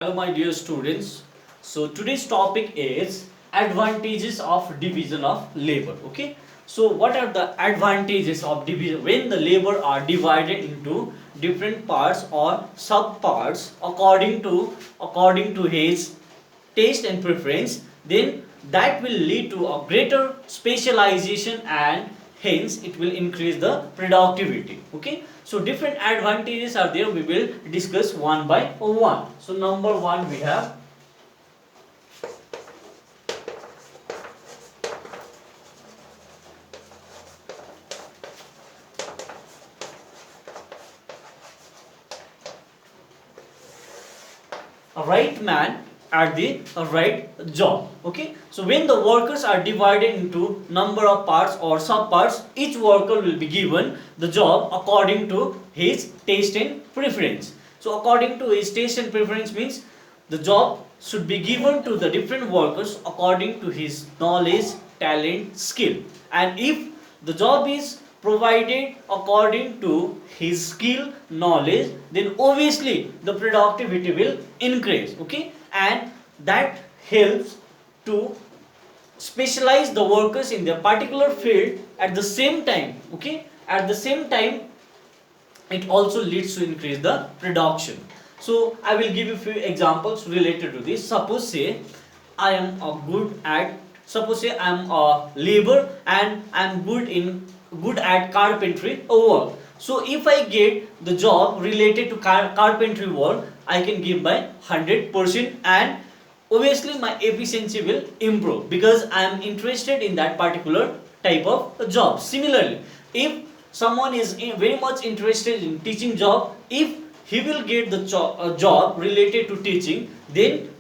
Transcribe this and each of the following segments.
Hello, my dear students. So today's topic is advantages of division of labor. Okay. So what are the advantages of division when the labor are divided into different parts or sub parts according to his taste and preference? Then that will lead to a greater specialization and hence it will increase the productivity. Okay, so different advantages are there, we will discuss one by one. So number one, we have a right man at the right job. Okay, so when the workers are divided into number of parts or sub parts, each worker will be given the job according to his taste and preference. So according to his taste and preference means the job should be given to the different workers according to his knowledge, talent, skill. And if the job is provided according to his skill, knowledge, then obviously the productivity will increase. Okay, and that helps to specialize the workers in their particular field at the same time. Okay, at the same time it also leads to increase the production. So I will give you few examples related to this. Suppose say I am a good at suppose say I am a labor and I am good at carpentry work. So if I get the job related to carpentry work, I can give by 100% and obviously my efficiency will improve because I am interested in that particular type of job. Similarly, if someone is very much interested in teaching job, if he will get the job related to teaching, then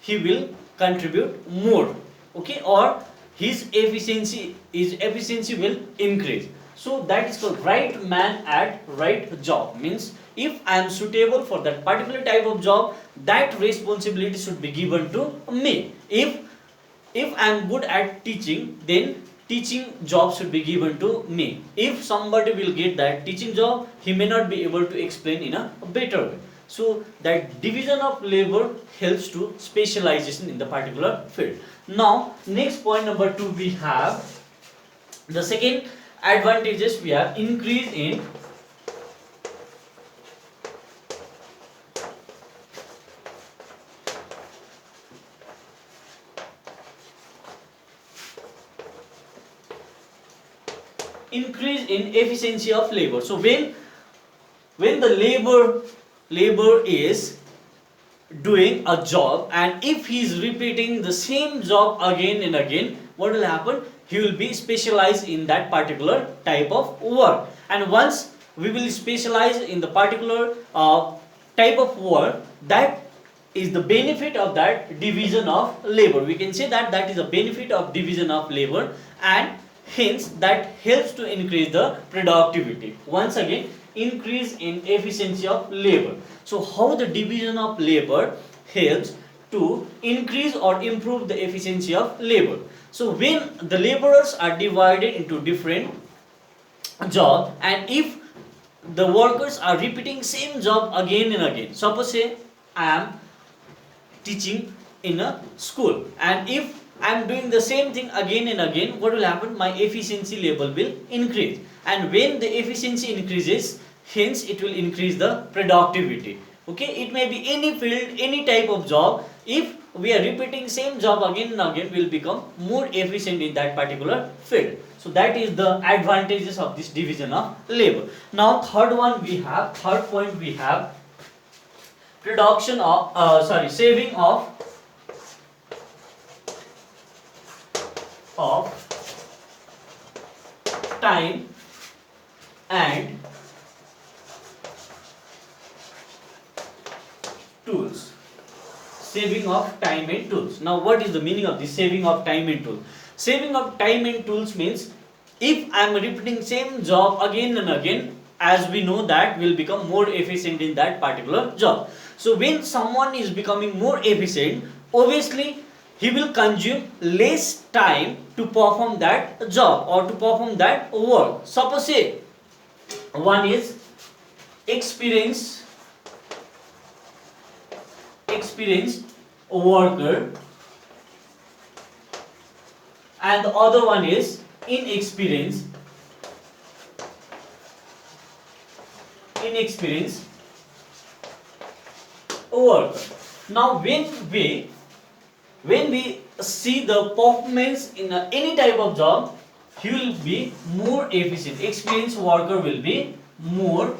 he will contribute more. Okay, or his efficiency will increase. So that is called right man at right job. Means if I am suitable for that particular type of job, that responsibility should be given to me. If I am good at teaching, then teaching job should be given to me. If somebody will get that teaching job, he may not be able to explain in a better way. So that division of labor helps to specialization in the particular field. Now next point number 2, we have the second advantages. We have increase in efficiency of labor. So when the labor is doing a job and if he is repeating the same job again and again, what will happen? He will be specialized in that particular type of work. And once we will specialize in the particular type of work, that is the benefit of that division of labor. We can say that that is a benefit of division of labor, and hence that helps to increase the productivity. Once again, increase in efficiency of labor. So how the division of labor helps to increase or improve the efficiency of labor? So when the laborers are divided into different job and if the workers are repeating same job again and again, suppose say I am teaching in a school and if I am doing the same thing again and again, what will happen? My efficiency level will increase, and when the efficiency increases, hence it will increase the productivity. Okay, it may be any field, any type of job. If we are repeating same job again and again, we will become more efficient in that particular field. So that is the advantages of this division of labor. Now third point we have saving of time and tools. Saving of time and tools. Now what is the meaning of this saving of time and tools? Saving of time and tools means if I am repeating same job again and again, as we know that will become more efficient in that particular job. So when someone is becoming more efficient, obviously he will consume less time to perform that job or to perform that work. Suppose say one is experienced experienced worker and the other one is inexperienced worker. Now when we see the performance in any type of job, he will be more efficient. Experienced worker will be more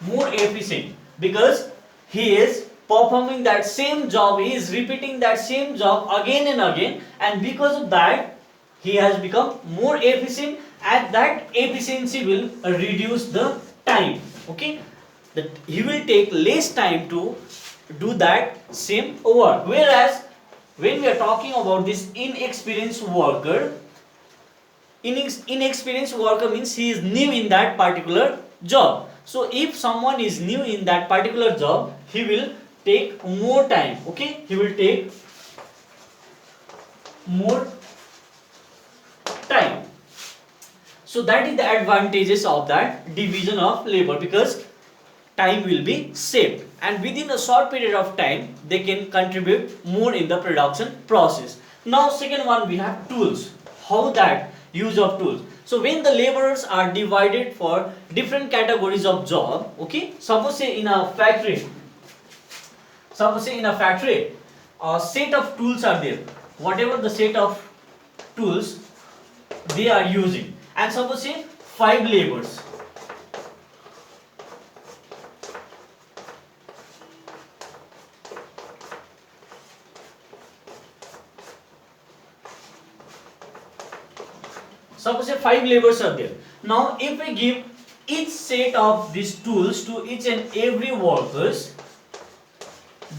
efficient because he is performing that same job, he is repeating that same job again and again, and because of that he has become more efficient, and that efficiency will reduce the time. Okay, that he will take less time to do that same work. Whereas when we are talking about this inexperienced worker, inexperienced worker means he is new in that particular job. So if someone is new in that particular job, he will take more time. Okay, he will take more time. So that is the advantages of that division of labor, because time will be saved, and within a short period of time they can contribute more in the production process. Now second one, we have tools. How that use of tools? So when the laborers are divided for different categories of job, okay, suppose say in a factory, a set of tools are there, whatever the set of tools they are using, and suppose say 5 laborers. Suppose say 5 laborers are there. Now if we give each set of these tools to each and every workers,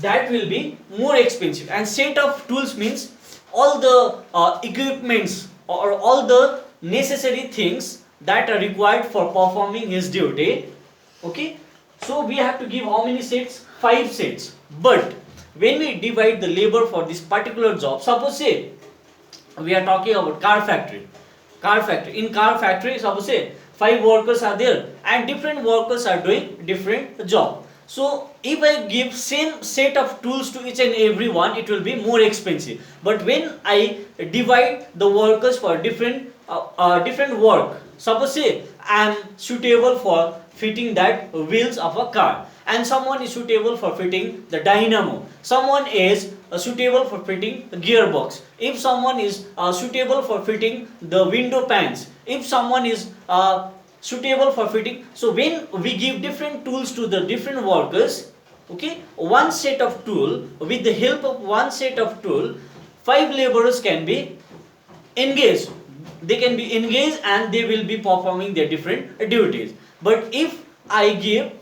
that will be more expensive. And set of tools means all the equipments or all the necessary things that are required for performing his duty. Okay, so we have to give how many sets? 5 sets. But when we divide the labor for this particular job, suppose say we are talking about car factory. In car factory, suppose say 5 workers are there and different workers are doing different job. So if I give same set of tools to each and every one, it will be more expensive. But when I divide the workers for different work, suppose say I am suitable for fitting that wheels of a car, and someone is suitable for fitting the dynamo, someone is suitable for fitting the gearbox, if someone is suitable for fitting the window pans, if someone is suitable for fitting. So when we give different tools to the different workers, okay, one set of tool, with the help of one set of tool, 5 laborers can be engaged. They can be engaged and they will be performing their different duties. But if I give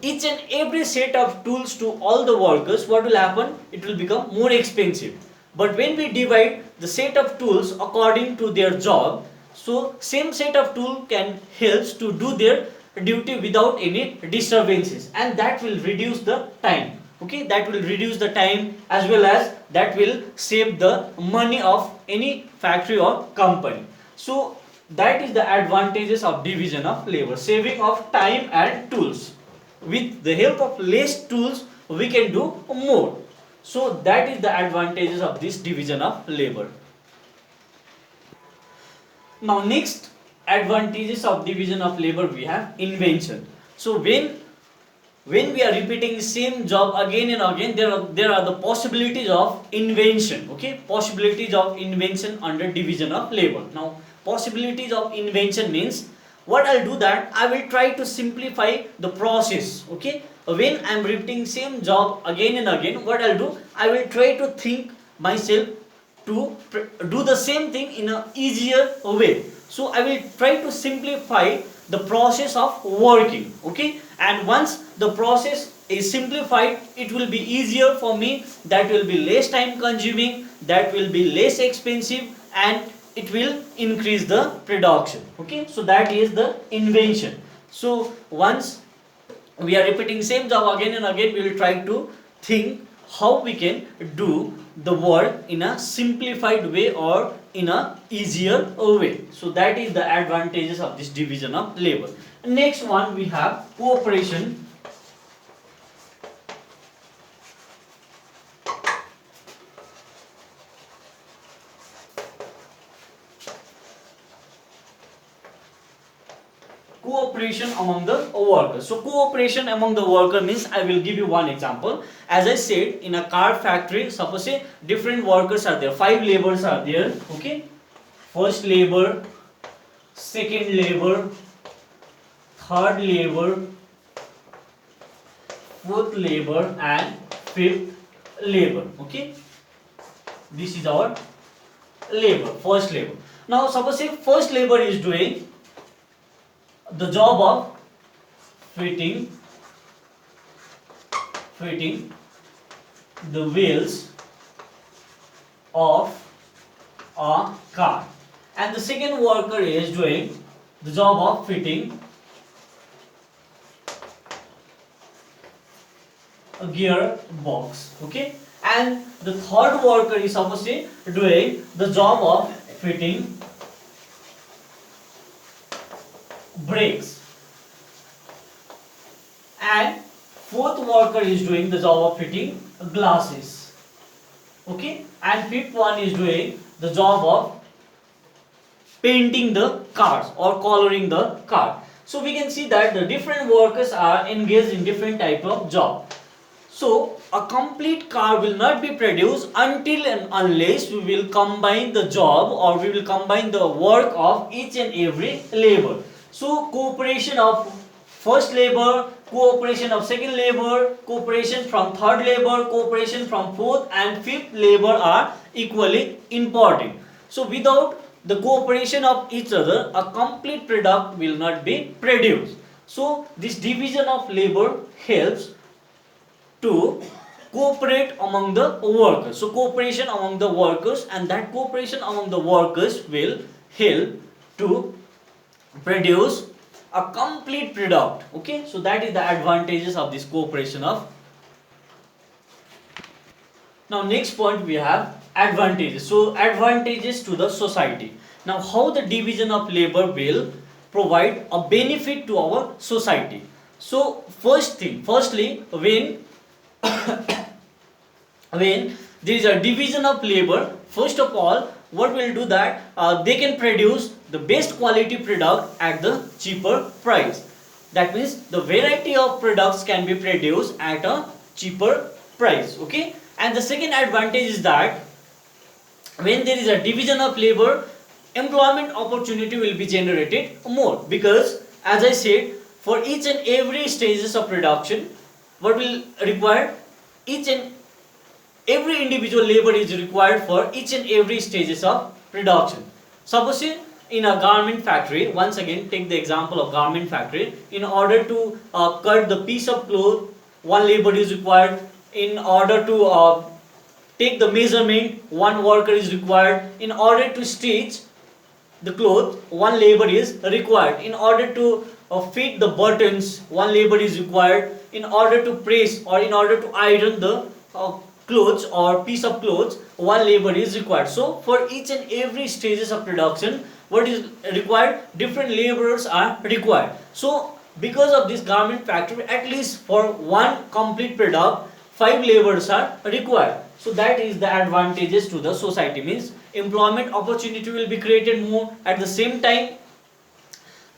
each and every set of tools to all the workers, what will happen? It will become more expensive. But when we divide the set of tools according to their job, so same set of tool can helps to do their duty without any disturbances, and that will reduce the time. Okay, that will reduce the time, as well as that will save the money of any factory or company. So that is the advantages of division of labor, saving of time and tools. With the help of less tools we can do more. So that is the advantages of this division of labor. Now next advantages of division of labor, we have invention. So when we are repeating same job again and again, there are the possibilities of invention. Okay, possibilities of invention under division of labor. Now possibilities of invention means, what I'll do that I will try to simplify the process. Okay, when I'm repeating same job again and again, what I'll do, I will try to think myself to do the same thing in a easier way. So I will try to simplify the process of working. Okay, and once the process is simplified, it will be easier for me, that will be less time consuming, that will be less expensive, and it will increase the production. Okay, so that is the invention. So once we are repeating same job again and again, we will try to think how we can do the work in a simplified way or in a easier way. So that is the advantages of this division of labor. Next one, we have cooperation cooperation among the workers. So cooperation among the worker means, I will give you one example. As I said, in a car factory, suppose say different workers are there, 5 laborers are there, okay. First labor, second labor, third labor, fourth labor and fifth labor, okay. This is our labor, first labor. Now suppose if first labor is doing the job of fitting the wheels of a car, and the second worker is doing the job of fitting a gearbox, okay, and the third worker is supposed to doing the job of fitting brakes, and fourth worker is doing the job of fitting glasses, okay, and fifth one is doing the job of painting the cars or coloring the car. So we can see that the different workers are engaged in different type of job. So a complete car will not be produced until and unless we will combine the job, or we will combine the work of each and every labor. So cooperation of first labor, cooperation of second labor, cooperation from third labor, cooperation from fourth and fifth labor are equally important. So without the cooperation of each other, a complete product will not be produced. So this division of labor helps to cooperate among the workers. So cooperation among the workers, and that cooperation among the workers will help to produce a complete product, okay. So that is the advantages of this cooperation of. Now next point we have advantages. So advantages to the society. Now how the division of labor will provide a benefit to our society. So firstly, when there is a division of labor, first of all, what will do that they can produce the best quality product at the cheaper price. That means the variety of products can be produced at a cheaper price, okay. And the second advantage is that when there is a division of labor, employment opportunity will be generated more, because as I said, for each and every stages of production, what will require, each and every individual labor is required for each and every stages of production. Suppose in a garment factory, once again take the example of garment factory, in order to cut the piece of cloth, one labor is required. In order to take the measurement, one worker is required. In order to stitch the cloth, one labor is required. In order to fit the buttons, one labor is required. In order to press or in order to iron the clothes or piece of clothes, one labor is required. So for each and every stages of production, what is required, different laborers are required. So because of this garment factory, at least for one complete product, 5 laborers are required. So that is the advantages to the society, means employment opportunity will be created more. At the same time,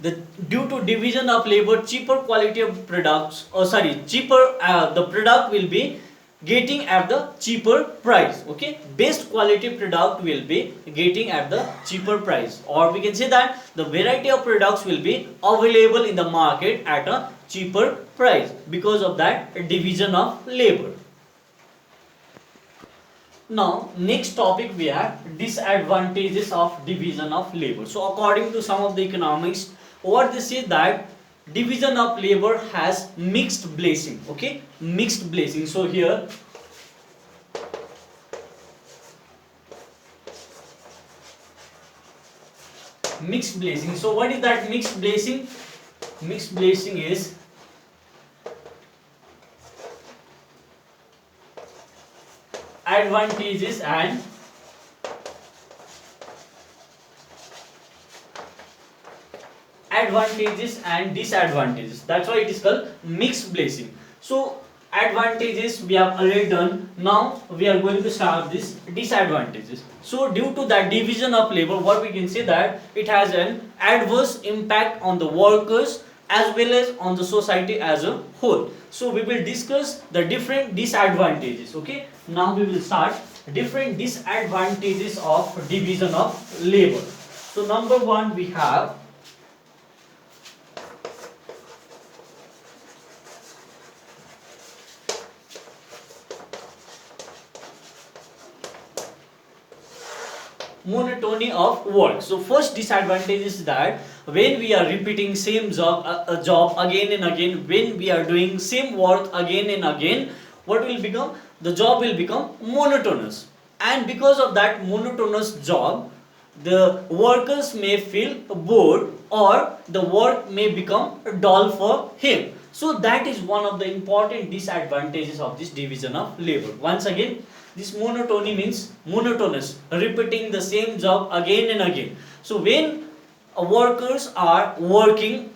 due to division of labor, cheaper quality of products, the product will be getting at the cheaper price, okay. Best quality product will be getting at the cheaper price, or we can say that the variety of products will be available in the market at a cheaper price because of that division of labor. Now next topic we have disadvantages of division of labor. So according to some of the economists, what they say that division of labor has mixed blessing, okay, mixed blessing. So here mixed blessing. So what is that mixed blessing? Mixed blessing is advantages and disadvantages. That's why it is called mixed blessing. So advantages we have already done. Now we are going to start this disadvantages. So due to that division of labor, what we can say that it has an adverse impact on the workers as well as on the society as a whole. So we will discuss the different disadvantages. Okay, now we will start different disadvantages of division of labor. So number one, we have monotony of work. So first disadvantage is that when we are repeating same job again and again, when we are doing same work again and again, what will become? The job will become monotonous, and because of that monotonous job, the workers may feel bored or the work may become dull for him. So that is one of the important disadvantages of this division of labor. Once again, this monotony means monotonous, repeating the same job again and again. So when workers are working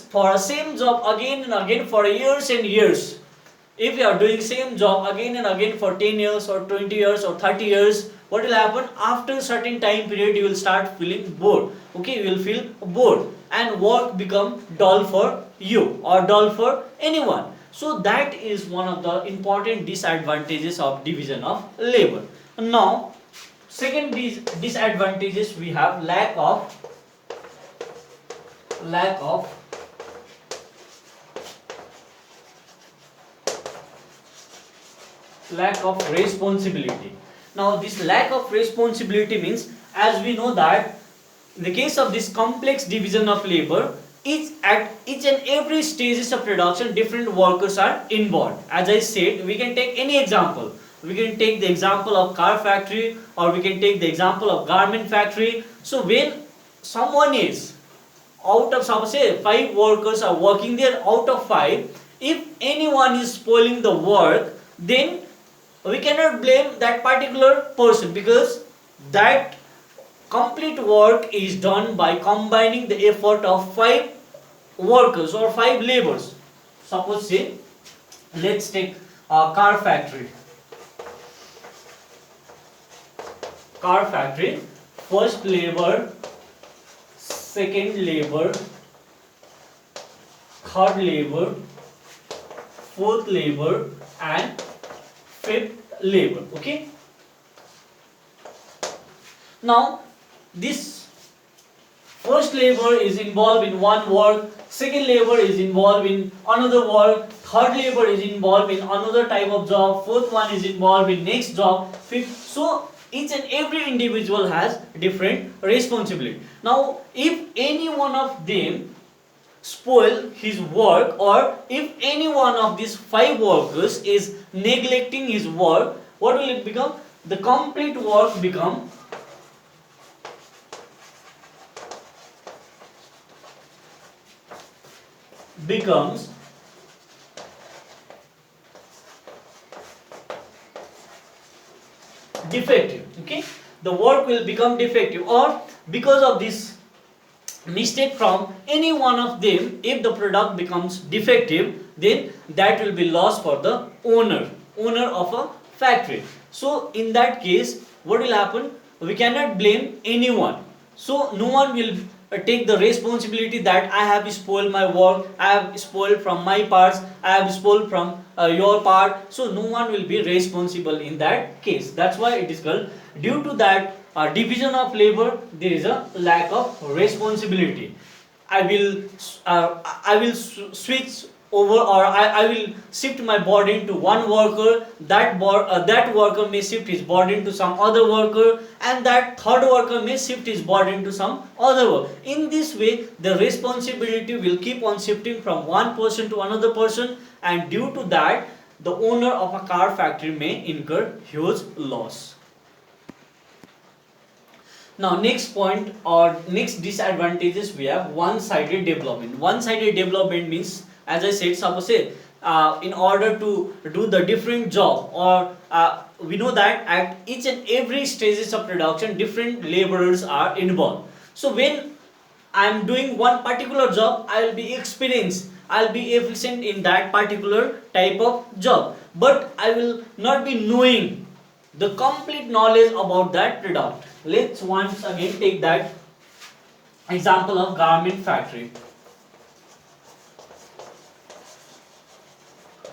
for a same job again and again for years and years, if you are doing same job again and again for 10 years or 20 years or 30 years, what will happen? After a certain time period, you will start feeling bored. Okay, you will feel bored and work become dull for you or dull for anyone. So that is one of the important disadvantages of division of labor. Now, second disadvantages we have lack of responsibility. Now this lack of responsibility means, as we know that in the case of this complex division of labor, at each and every stages of production, different workers are involved. As I said, we can take any example. We can take the example of car factory, or we can take the example of garment factory. So when someone is out of, suppose say 5 workers are working there, out of 5, if anyone is spoiling the work, then we cannot blame that particular person, because that complete work is done by combining the effort of 5 workers or 5 laborers. Suppose say, let's take a car factory. First labor, second labor, third labor, fourth labor, and fifth labor. Okay. Now this first labor is involved in one work, second labor is involved in another work, third labor is involved in another type of job, fourth one is involved in next job, fifth. So each and every individual has different responsibility. Now if any one of them spoil his work, or if any one of these 5 workers is neglecting his work, what will it become? The complete work becomes defective. Okay, the work will become defective, or because of this mistake from any one of them, if the product becomes defective, then that will be loss for the owner of a factory. So in that case, what will happen? We cannot blame anyone. So no one will take the responsibility that I have spoiled my work, I have spoiled from my parts, I have spoiled from your part. So no one will be responsible in that case. That's why it is called, due to that division of labor, there is a lack of responsibility. I will switch over, or I will shift my burden to one worker. That worker may shift his burden to some other worker, and that third worker may shift his burden to some other worker. In this way, the responsibility will keep on shifting from one person to another person, and due to that, the owner of a car factory may incur huge loss. Now next point, or next disadvantages, we have one-sided development. One-sided development means, as I said, suppose say in order to do the different job, or we know that at each and every stages of production, different laborers are involved. So when I am doing one particular job, I will be experienced, I'll be efficient in that particular type of job, but I will not be knowing the complete knowledge about that product. Let's once again take that example of garment factory.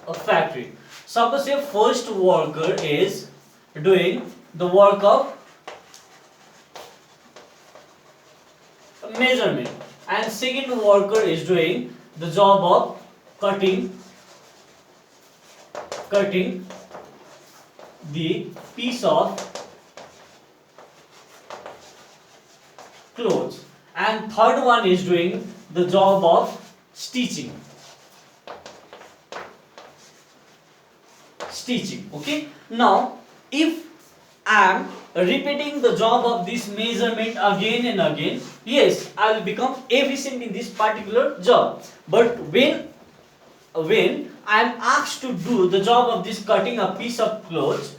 A factory. Suppose a first worker is doing the work of measurement, and second worker is doing the job of cutting the piece of clothes, and third one is doing the job of stitching. Okay, now if I am repeating the job of this measurement again and again, yes, I will become efficient in this particular job. But when I am asked to do the job of this cutting a piece of clothes,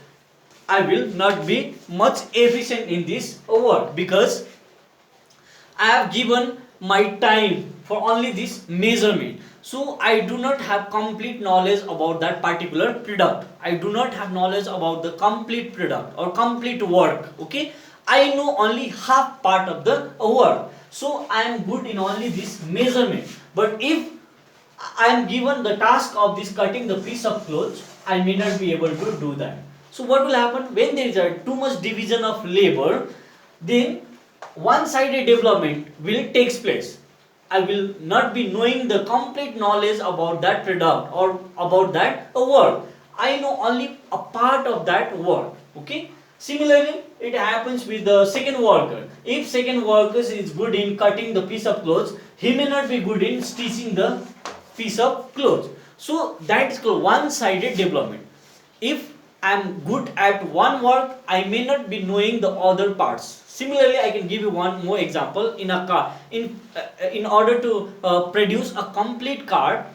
I will not be much efficient in this work, because I have given my time for only this measurement. So I do not have complete knowledge about that particular product. I do not have knowledge about the complete product or complete work. Okay, I know only half part of the work. So I am good in only this measurement. But if I am given the task of this cutting the piece of clothes, I may not be able to do that. So what will happen when there is a too much division of labor? Then one-sided development will take place. I will not be knowing the complete knowledge about that product or about that work. I know only a part of that work. Okay. Similarly, it happens with the second worker. If second worker is good in cutting the piece of clothes, he may not be good in stitching the piece of clothes. So that is called one-sided development. If I am good at one work, I may not be knowing the other parts. Similarly, I can give you one more example. In a car, in order to produce a complete car,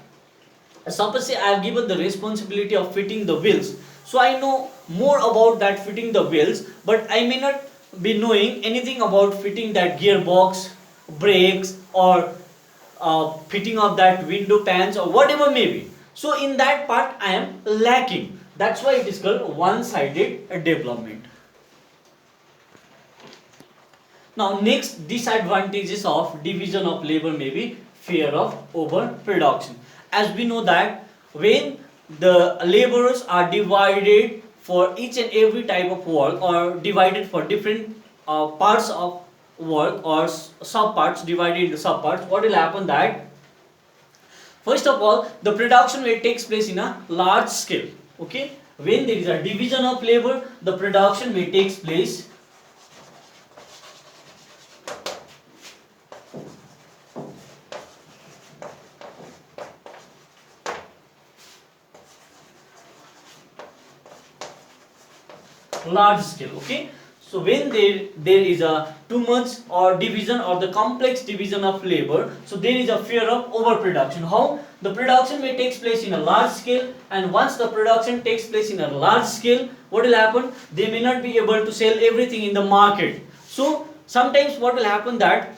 suppose I have given the responsibility of fitting the wheels. So I know more about that fitting the wheels, but I may not be knowing anything about fitting that gearbox, brakes, or fitting of that window pans or whatever may be. So in that part I am lacking. That's why it is called one-sided development. Now next disadvantages of division of labor may be fear of overproduction. As we know that when the laborers are divided for each and every type of work, or divided for different parts of work, or subparts, divided into subparts, what will happen that first of all the production will take place in a large scale. Okay, when there is a division of labor, the production may take place large scale. Okay, so when there is a too much or division or the complex division of labor, so there is a fear of overproduction. How? The production may take place in a large scale, and once the production takes place in a large scale, what will happen? They may not be able to sell everything in the market. So sometimes what will happen that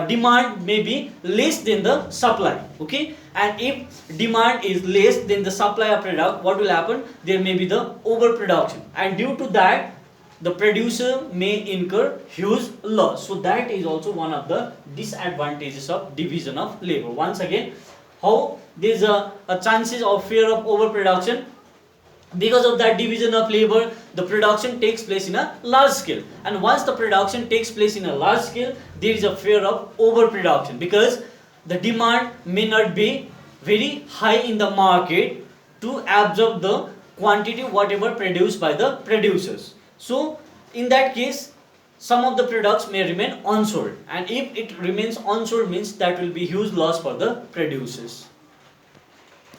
demand may be less than the supply. Okay, and if demand is less than the supply of product, what will happen? There may be the overproduction, and due to that the producer may incur huge loss. So that is also one of the disadvantages of division of labor. Once again, how there is a chances of fear of overproduction? Because of that division of labor, the production takes place in a large scale, and once the production takes place in a large scale, there is a fear of overproduction, because the demand may not be very high in the market to absorb the quantity whatever produced by the producers. So in that case, some of the products may remain unsold, and if it remains unsold means that will be huge loss for the producers.